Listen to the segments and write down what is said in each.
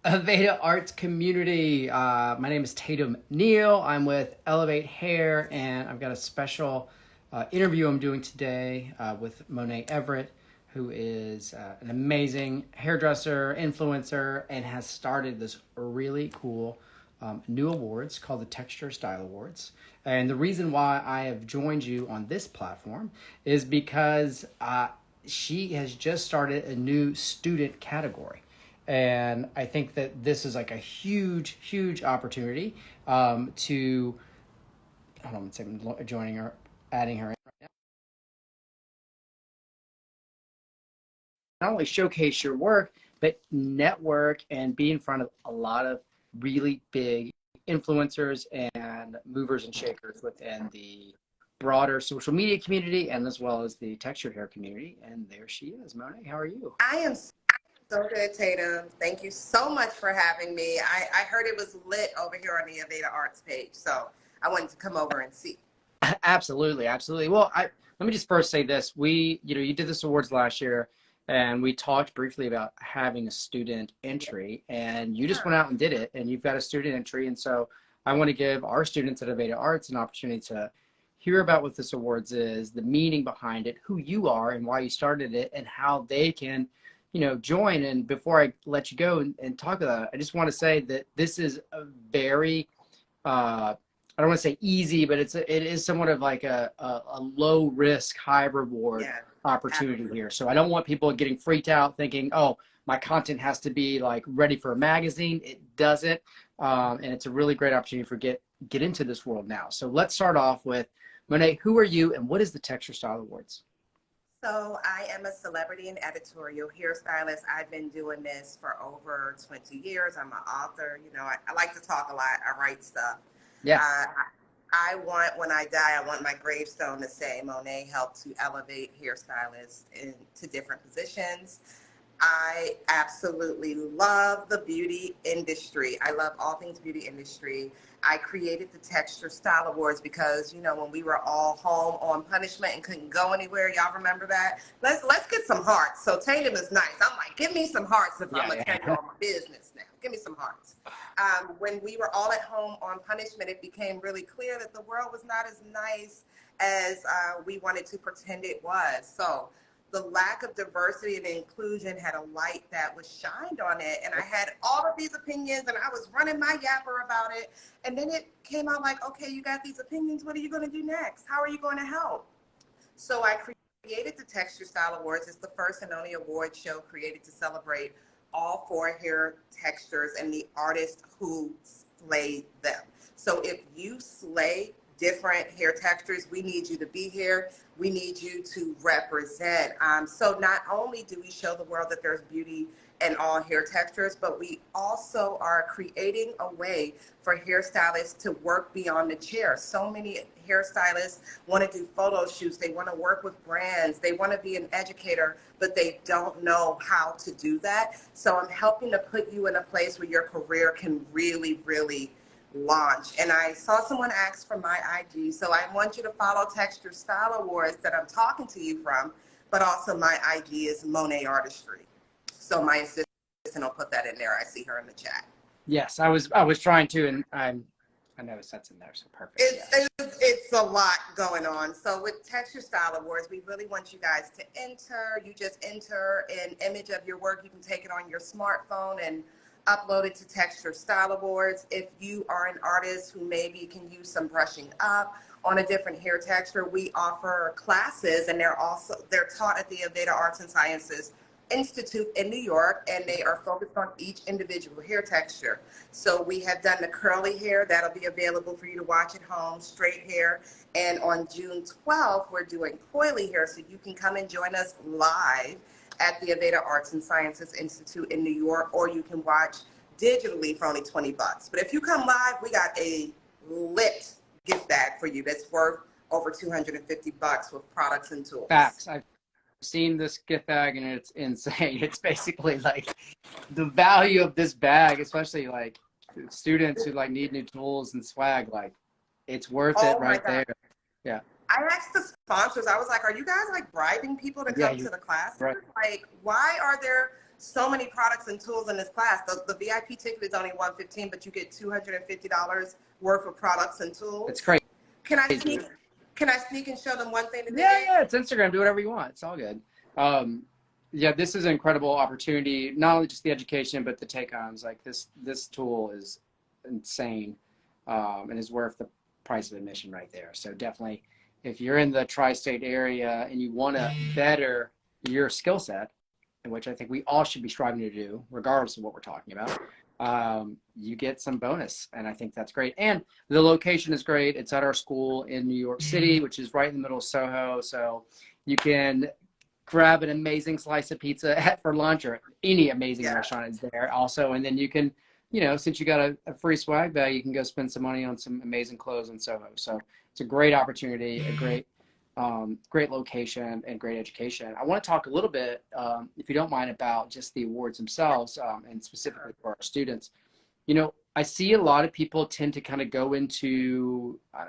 Aveda Arts community. My name is Tatum Neal. I'm with Elevate Hair, and I've got a special interview I'm doing today with Monae Everett, who is an amazing hairdresser, influencer, and has started this really cool new awards called the Texture Style Awards. And the reason why I have joined you on this platform is because she has just started a new student category. And I think that this is like a huge, huge opportunity to, hold on one second, joining her, adding her in right now. Not only showcase your work, but network and be in front of a lot of really big influencers and movers and shakers within the broader social media community and as well as the textured hair community. And there she is. Monae, how are you? I am so good, Tatum. Thank you so much for having me. I heard it was lit over here on the Aveda Arts page, so I wanted to come over and see. Absolutely, absolutely. Well, let me just first say this. You did this awards last year, and we talked briefly about having a student entry, and you just went Sure. out and did it, and you've got a student entry. And so I want to give our students at Aveda Arts an opportunity to hear about what this awards is, the meaning behind it, who you are and why you started it, and how they can, join. And before I let you go and talk about it, I just want to say that this is a very I don't want to say easy, but it is somewhat of like a low risk, high reward Yeah, opportunity absolutely. here. So I don't want people getting freaked out thinking, oh, my content has to be like ready for a magazine. It doesn't. And it's a really great opportunity for get into this world now. So let's start off with Monae, who are you and what is the Texture Style Awards? So I am a celebrity and editorial hairstylist. I've been doing this for over 20 years. I'm an author. I like to talk a lot. I write stuff. Yes. Uh, I want, when I die, I want my gravestone to say Monae helped to elevate hairstylists into different positions. I absolutely love the beauty industry. I love all things beauty industry. I created the Texture Style Awards because, when we were all home on punishment and couldn't go anywhere, y'all remember that? Let's get some hearts. So Tatum is nice. I'm like, give me some hearts if I'm Yeah, gonna tell you yeah. all my business now. Give me some hearts. When we were all at home on punishment, it became really clear that the world was not as nice as we wanted to pretend it was. So the lack of diversity and inclusion had a light that was shined on it. And I had all of these opinions and I was running my yapper about it. And then it came out like, okay, you got these opinions. What are you going to do next? How are you going to help? So I created the Texture Style Awards. It's the first and only award show created to celebrate all four hair textures and the artists who slay them. So if you slay different hair textures, we need you to be here. We need you to represent. So not only do we show the world that there's beauty in all hair textures, but we also are creating a way for hairstylists to work beyond the chair. So many hairstylists want to do photo shoots. They want to work with brands. They want to be an educator, but they don't know how to do that. So I'm helping to put you in a place where your career can really, really launch. And I saw someone ask for my IG. So I want you to follow Texture Style Awards that I'm talking to you from, but also my IG is Monae Artistry. So my assistant will put that in there. I see her in the chat. Yes, I was trying to, and I noticed that's in there, so perfect. It's, Yes. it's a lot going on. So with Texture Style Awards, we really want you guys to enter. You just enter an image of your work. You can take it on your smartphone and upload it to Texture Style Awards. If you are an artist who maybe can use some brushing up on a different hair texture, we offer classes, and they're taught at the Aveda Arts and Sciences Institute in New York, and they are focused on each individual hair texture. So we have done the curly hair that'll be available for you to watch at home, straight hair, and on June 12th we're doing coily hair, so you can come and join us live at the Aveda Arts and Sciences Institute in New York, or you can watch digitally for only 20 bucks. But if you come live, we got a lit gift bag for you that's worth over 250 bucks with products and tools. Facts. I've seen this gift bag and it's insane. It's basically like the value of this bag, especially like students who like need new tools and swag, like it's worth it Oh my right God. there. Yeah. I asked the sponsors, I was like, are you guys like bribing people to Yeah, come you to the classes? right. Like, why are there so many products and tools in this class. The VIP ticket is only $115, but you get $250 worth of products and tools. It's crazy. Can I sneak? Can I sneak and show them one thing today? Yeah, it's Instagram. Do whatever you want. It's all good. Yeah, this is an incredible opportunity. Not only just the education, but the take-ons. Like this tool is insane, and is worth the price of admission right there. So definitely, if you're in the tri-state area and you want to better your skill set, which I think we all should be striving to do, regardless of what we're talking about, you get some bonus, and I think that's great. And the location is great. It's at our school in New York City, which is right in the middle of Soho. So you can grab an amazing slice of pizza for lunch, or any amazing restaurant is there also. And then you can, since you got a free swag bag, you can go spend some money on some amazing clothes in Soho. So it's a great opportunity, a great location, and great education. I want to talk a little bit, if you don't mind, about just the awards themselves, and specifically for our students. I see a lot of people tend to kind of go into, a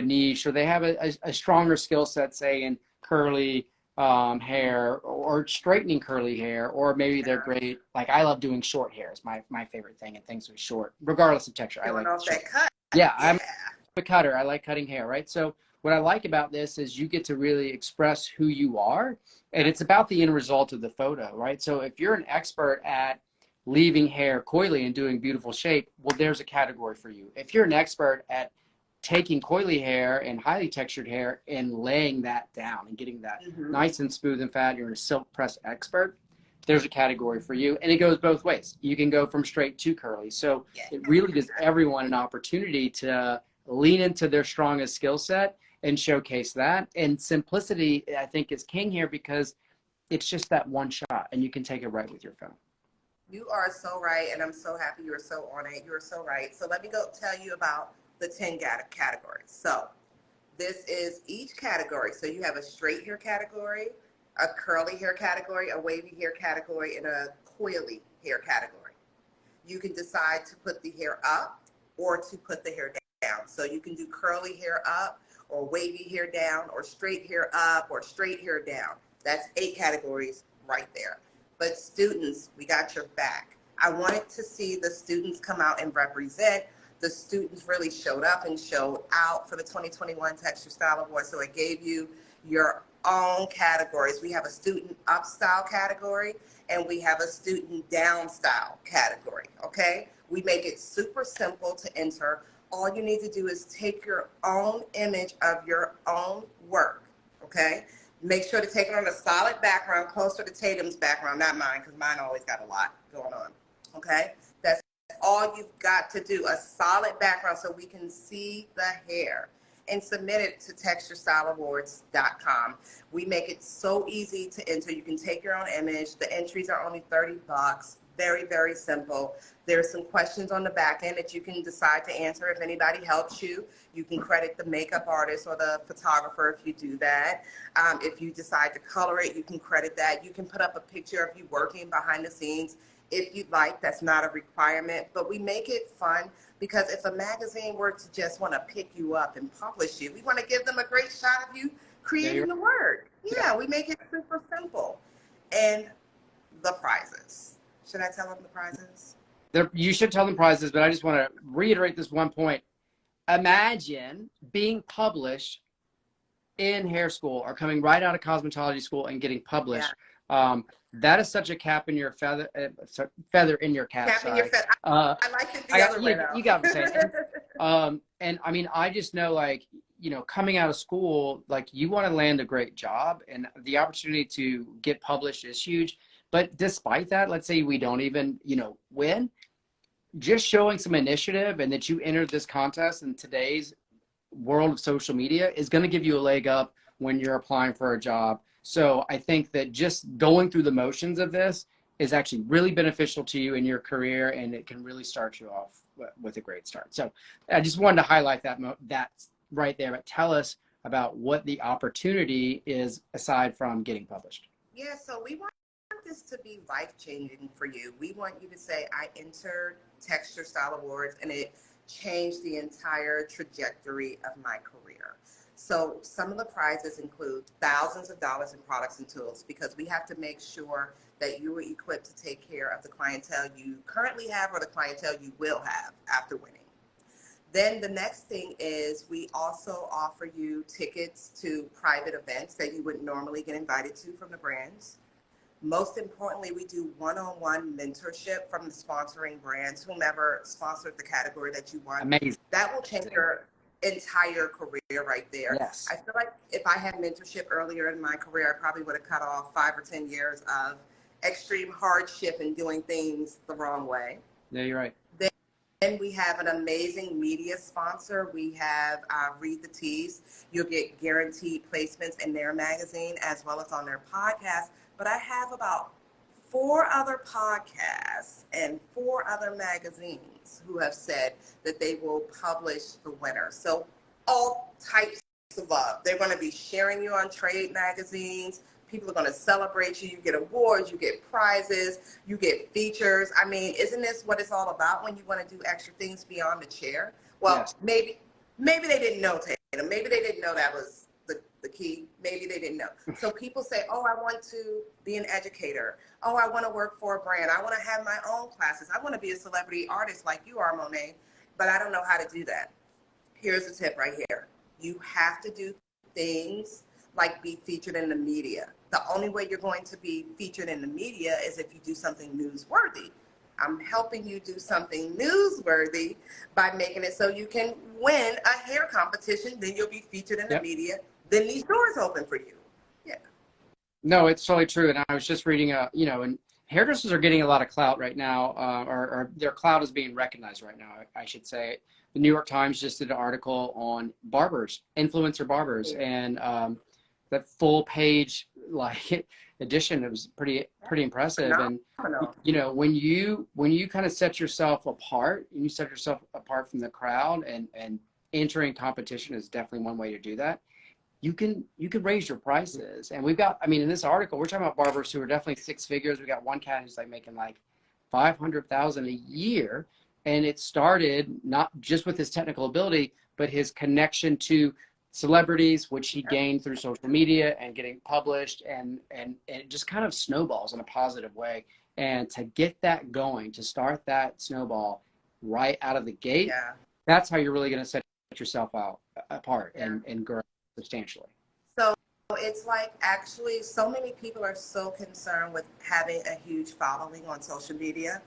niche, or they have a stronger skill set, say in curly hair, or straightening curly hair, or maybe they're great. Like, I love doing short hair. It's my favorite thing, and things with short, regardless of texture. I like that cut. Yeah, I'm a cutter. I like cutting hair, right? So what I like about this is you get to really express who you are, and it's about the end result of the photo, right? So if you're an expert at leaving hair coily and doing beautiful shape, well, there's a category for you. If you're an expert at taking coily hair and highly textured hair and laying that down and getting that nice and smooth and fat, you're a silk press expert, there's a category for you. And it goes both ways. You can go from straight to curly. So it really gives everyone an opportunity to lean into their strongest skill set and showcase that. And simplicity, I think, is king here, because it's just that one shot, and you can take it right with your phone. You are so right, and I'm so happy you are so on it. You are so right. So let me go tell you about the 10 categories. So this is each category. So you have a straight hair category, a curly hair category, a wavy hair category, and a coily hair category. You can decide to put the hair up or to put the hair down. So you can do curly hair up, or wavy hair down, or straight hair up, or straight hair down. That's 8 categories right there. But students, we got your back. I wanted to see the students come out and represent. The students really showed up and showed out for the 2021 Texture Style Award. So it gave you your own categories. We have a student up style category, and we have a student down style category, okay? We make it super simple to enter. All you need to do is take your own image of your own work, okay? Make sure to take it on a solid background, closer to Tatum's background, not mine, because mine always got a lot going on, okay? That's all you've got to do, a solid background so we can see the hair, and submit it to texturestyleawards.com. We make it so easy to enter. You can take your own image. The entries are only $30. Very, very simple. There's some questions on the back end that you can decide to answer. If anybody helps you, you can credit the makeup artist or the photographer if you do that. If you decide to color it, you can credit that. You can put up a picture of you working behind the scenes if you'd like. That's not a requirement, but we make it fun, because if a magazine were to just want to pick you up and publish you, we want to give them a great shot of you creating the word. Yeah, we make it super simple. And the prizes. Should I tell them the prizes? You should tell them prizes, but I just want to reiterate this one point. Imagine being published in hair school, or coming right out of cosmetology school and getting published. Yeah. That is such a cap in your feather, feather in your cap. Cap in your feather. I like it the other way though. You got what I'm saying. And I mean, I just know, like, coming out of school, like, you want to land a great job, and the opportunity to get published is huge. But despite that, let's say we don't even, win, just showing some initiative, and that you entered this contest in today's world of social media, is going to give you a leg up when you're applying for a job. So I think that just going through the motions of this is actually really beneficial to you in your career, and it can really start you off with a great start. So I just wanted to highlight that right there. But tell us about what the opportunity is aside from getting published. Yeah, so we want this to be life-changing for you. We want you to say, I entered Texture Style Awards, and it changed the entire trajectory of my career. So some of the prizes include thousands of dollars in products and tools, because we have to make sure that you are equipped to take care of the clientele you currently have or the clientele you will have after winning. Then the next thing is we also offer you tickets to private events that you wouldn't normally get invited to from the brands. Most importantly, we do one-on-one mentorship from the sponsoring brands, whomever sponsored the category that you want. Amazing. That will change your entire career right there. Yes. I feel like if I had mentorship earlier in my career, I probably would have cut off 5 or 10 years of extreme hardship and doing things the wrong way. Yeah, you're right. Then we have an amazing media sponsor. We have Read the Teas. You'll get guaranteed placements in their magazine as well as on their podcast. But I have about 4 other podcasts and 4 other magazines who have said that they will publish the winner. So all types of love. They're going to be sharing you on trade magazines. People are going to celebrate you. You get awards, you get prizes, you get features. I mean, isn't this what it's all about when you want to do extra things beyond the chair? Well, yes. maybe they didn't know, Tatum. Maybe they didn't know that was the key. Maybe they didn't know. So people say, oh, I want to be an educator. Oh, I want to work for a brand. I want to have my own classes. I want to be a celebrity artist like you are, Monae, but I don't know how to do that. Here's the tip right here. You have to do things like be featured in the media. The only way you're going to be featured in the media is if you do something newsworthy. I'm helping you do something newsworthy by making it so you can win a hair competition. Then you'll be featured in the media. Then these doors open for you. Yeah. No, it's totally true. And I was just reading, and hairdressers are getting a lot of clout right now, or their clout is being recognized right now, I should say. The New York Times just did an article on barbers, influencer barbers, and that full page edition, it was pretty impressive. And when you kind of set yourself apart, and you set yourself apart from the crowd, and entering competition is definitely one way to do that. You can raise your prices. And we've got, in this article, we're talking about barbers who are definitely 6 figures. We got one cat who's like making like $500,000 a year. And it started not just with his technical ability, but his connection to celebrities, which he gained through social media and getting published, and it just kind of snowballs in a positive way. And to get that going, to start that snowball right out of the gate, that's how you're really going to set yourself apart and grow substantially. So it's like, actually, so many people are so concerned with having a huge following on social media,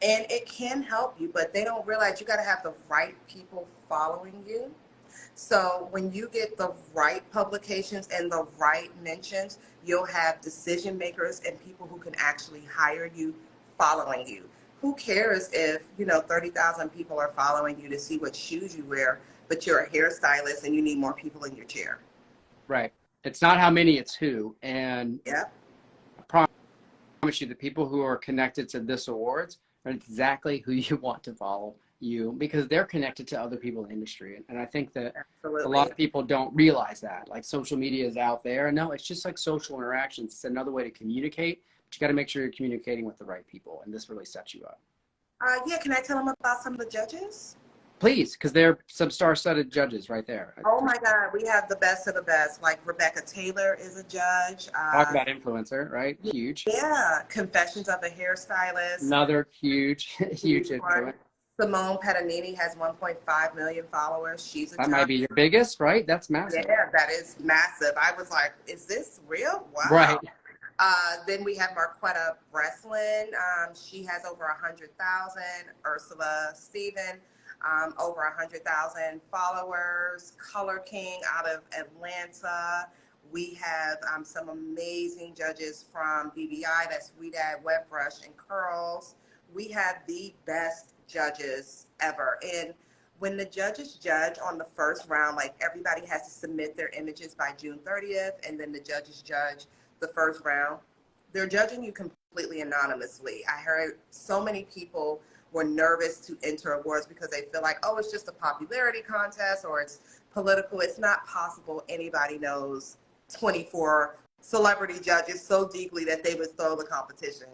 and it can help you, but they don't realize you got to have the right people following you. So when you get the right publications and the right mentions, you'll have decision makers and people who can actually hire you following you. Who cares if 30,000 people are following you to see what shoes you wear, but you're a hairstylist and you need more people in your chair? Right. It's not how many, it's who. And I promise you, the people who are connected to this awards are exactly who you want to follow you, because they're connected to other people in the industry. And I think that a lot of people don't realize that. Like, social media is out there. No, it's just like social interactions. It's another way to communicate, but you got to make sure you're communicating with the right people. And this really sets you up. Can I tell them about some of the judges? Please, because they're some star-studded judges right there. Oh my God, we have the best of the best. Like, Rebecca Taylor is a judge. Talk about influencer, right? Huge. Yeah, Confessions of a Hairstylist. Another huge influence. Simone Pettinini has 1.5 million followers. She's a judge. That might be your biggest, right? That's massive. Yeah, that is massive. I was like, is this real? Wow. Right. Then we have Marquetta Breslin. She has over 100,000. Ursula Stephen, over 100,000 followers. Color King out of Atlanta. We have some amazing judges from BBI, that's We Dad Wet Brush and Curls. We have the best judges ever. And when the judges judge on the first round, like, everybody has to submit their images by June 30th, and then the judges judge the first round. They're judging you completely anonymously. I heard so many people were nervous to enter awards because they feel like, oh, it's just a popularity contest or it's political. It's not possible anybody knows 24 celebrity judges so deeply that they would throw the competition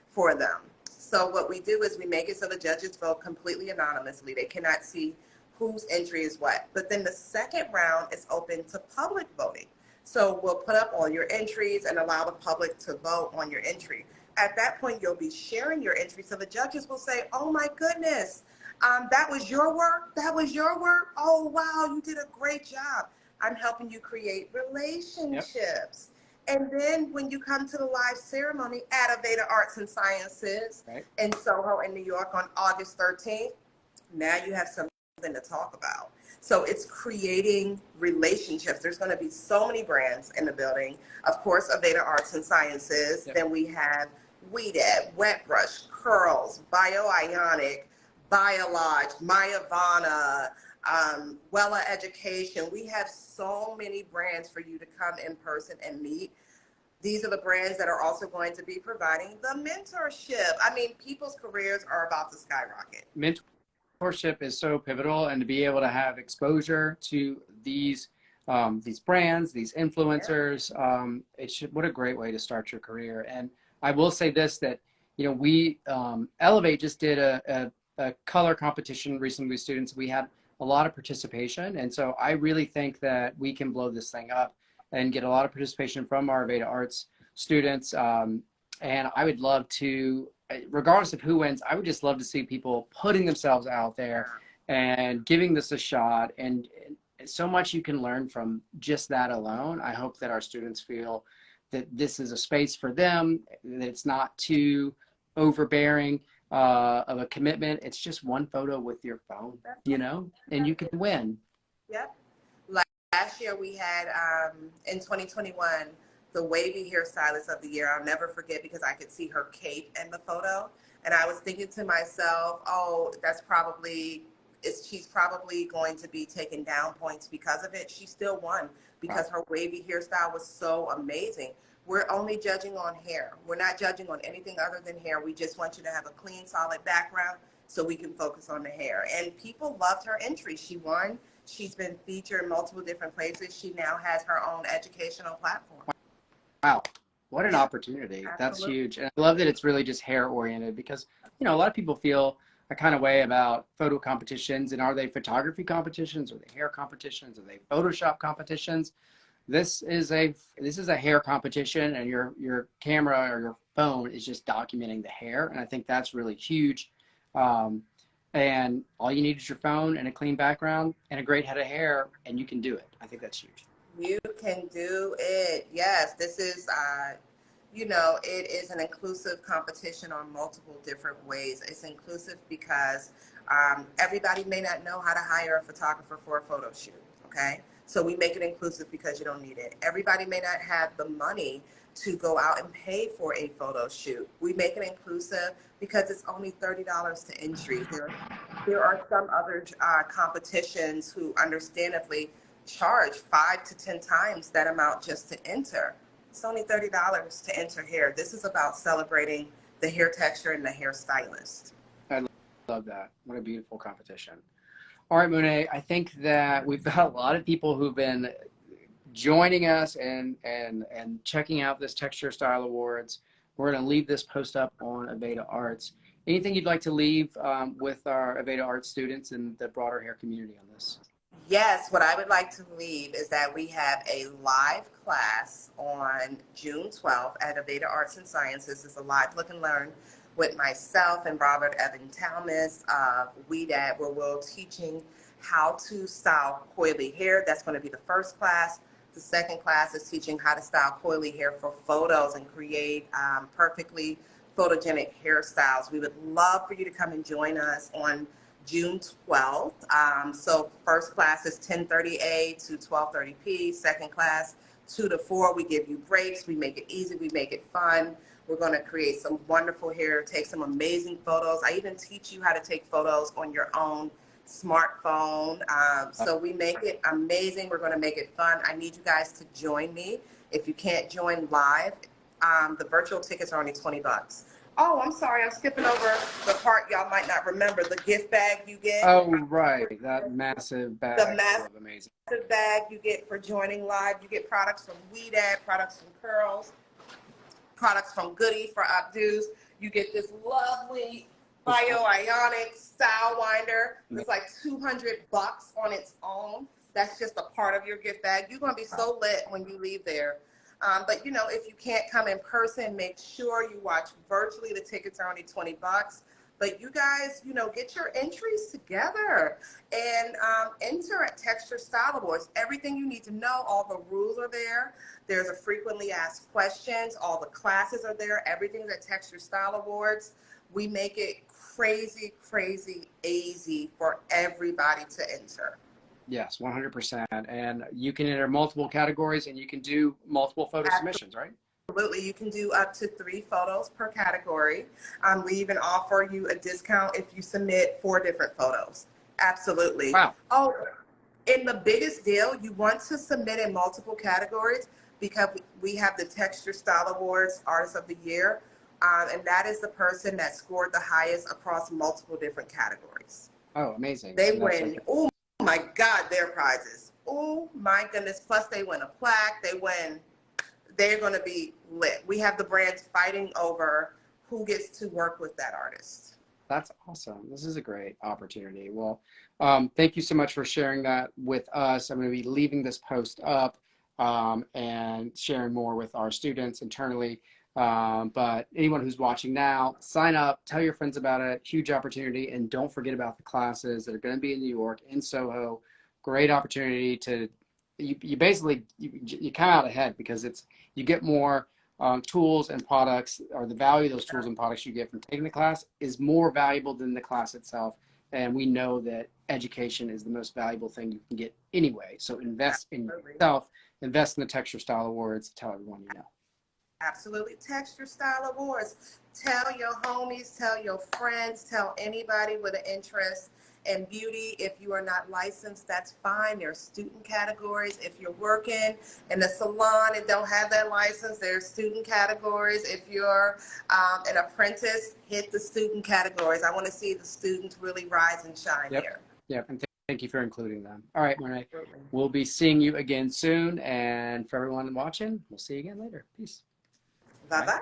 for them. So what we do is we make it so the judges vote completely anonymously. They cannot see whose entry is what. But then the second round is open to public voting. So we'll put up all your entries and allow the public to vote on your entry. At that point, you'll be sharing your entry. So the judges will say, oh my goodness, that was your work? That was your work? Oh, wow, you did a great job. I'm helping you create relationships. Yep. And then when you come to the live ceremony at Aveda Arts and Sciences in Soho in New York on August 13th, now you have something to talk about. So it's creating relationships. There's going to be so many brands in the building. Of course, Aveda Arts and Sciences. Yep. Then we have Weeded, Wet Brush, Curls, BioIonic, Biolodge, Myavana, Wella Education. We have so many brands for you to come in person and meet. These are the brands that are also going to be providing the mentorship. I mean, people's careers are about to skyrocket. Mentorship is so pivotal, and to be able to have exposure to these brands, these influencers, what a great way to start your career. And I will say this, that, you know, we, Elevate just did a color competition recently with students. We had a lot of participation. And so I really think that we can blow this thing up and get a lot of participation from our Aveda Arts students. And I would love to, regardless of who wins, I would just love to see people putting themselves out there and giving this a shot. And so much you can learn from just that alone. I hope that our students feel that this is a space for them, that it's not too overbearing of a commitment. It's just one photo with your phone, you know, and you can win. Yep. Last year we had, in 2021, the wavy hairstylist of the year. I'll never forget, because I could see her cape in the photo. And I was thinking to myself, oh, she's probably going to be taking down points because of it. She still won because her wavy hairstyle was so amazing. We're only judging on hair. We're not judging on anything other than hair. We just want you to have a clean, solid background so we can focus on the hair. And people loved her entry. She won. She's been featured in multiple different places. She now has her own educational platform. Wow, what an opportunity. Absolutely. That's huge. And I love that it's really just hair oriented, because, you know, a lot of people feel a kind of way about photo competitions. And are they photography competitions? Are they hair competitions? Are they Photoshop competitions? This is a hair competition, and your camera or your phone is just documenting the hair. And I think that's really huge. And all you need is your phone and a clean background and a great head of hair, and you can do it. I think that's huge. You can do it. Yes, this is, you know, it is an inclusive competition on multiple different ways. It's inclusive because everybody may not know how to hire a photographer for a photo shoot, okay? So we make it inclusive because you don't need it. Everybody may not have the money to go out and pay for a photo shoot. We make it inclusive because it's only $30 to entry. There are some other competitions who understandably charge 5 to 10 times that amount just to enter. It's only $30 to enter hair. This is about celebrating the hair texture and the hairstylist. I love that. What a beautiful competition. All right, Monae, I think that we've got a lot of people who've been joining us and checking out this Texture Style Awards. We're going to leave this post up on Aveda Arts. Anything you'd like to leave with our Aveda Arts students and the broader hair community on this? Yes, what I would like to leave is that we have a live class on June 12th at Aveda Arts and Sciences. It's a live look and learn with myself and Robert Evan Talmas of WeDad, where we're teaching how to style coily hair. That's going to be the first class. The second class is teaching how to style coily hair for photos and create perfectly photogenic hairstyles. We would love for you to come and join us on June 12th. So first class is 10:30 to 12:30 p. Second class 2 to 4. We give you breaks. We make it easy. We make it fun. We're going to create some wonderful hair, take some amazing photos. I even teach you how to take photos on your own smartphone. So we make it amazing. We're going to make it fun. I need you guys to join me. If you can't join live, the virtual tickets are only $20. Oh, I'm sorry. I'm skipping over the part y'all might not remember. The gift bag you get. Oh, right. That massive bag. The massive amazing bag you get for joining live. You get products from WeDad, products from Curls, products from Goody for Updos. You get this lovely Bio-ionic style winder. It's like $200 on its own. That's just a part of your gift bag. You're going to be so lit when you leave there. But, you know, if you can't come in person, make sure you watch virtually. The tickets are only $20. But you guys, you know, get your entries together and enter at Texture Style Awards. Everything you need to know, all the rules are there. There's a frequently asked questions. All the classes are there. Everything's at Texture Style Awards. We make it crazy, crazy easy for everybody to enter. Yes, 100%. And you can enter multiple categories and you can do multiple photo submissions, right? Absolutely. You can do up to 3 photos per category. We even offer you a discount if you submit 4 different photos. Absolutely. Wow. Oh, and the biggest deal, you want to submit in multiple categories because we have the Texture Style Awards Artist of the Year. And that is the person that scored the highest across multiple different categories. Oh, amazing. They So win. Oh my God, their prizes. Oh my goodness. Plus they win a plaque. They're going to be lit. We have the brands fighting over who gets to work with that artist. That's awesome. This is a great opportunity. Well, thank you so much for sharing that with us. I'm going to be leaving this post up and sharing more with our students internally. But anyone who's watching now, sign up, tell your friends about it. Huge opportunity. And don't forget about the classes that are going to be in New York, in Soho. Great opportunity to, you basically, you come out ahead because you get more tools and products, or the value of those tools and products you get from taking the class is more valuable than the class itself. And we know that education is the most valuable thing you can get anyway. So invest in yourself, invest in the Texture Style Awards, tell everyone you know. Absolutely. Texture Style Awards. Tell your homies, tell your friends, tell anybody with an interest in beauty. If you are not licensed, that's fine. There's student categories. If you're working in a salon and don't have that license, there's student categories. If you're an apprentice, hit the student categories. I want to see the students really rise and shine here. Yep. And thank you for including them. All right, Monae. We'll be seeing you again soon. And for everyone watching, we'll see you again later. Peace. Bye-bye.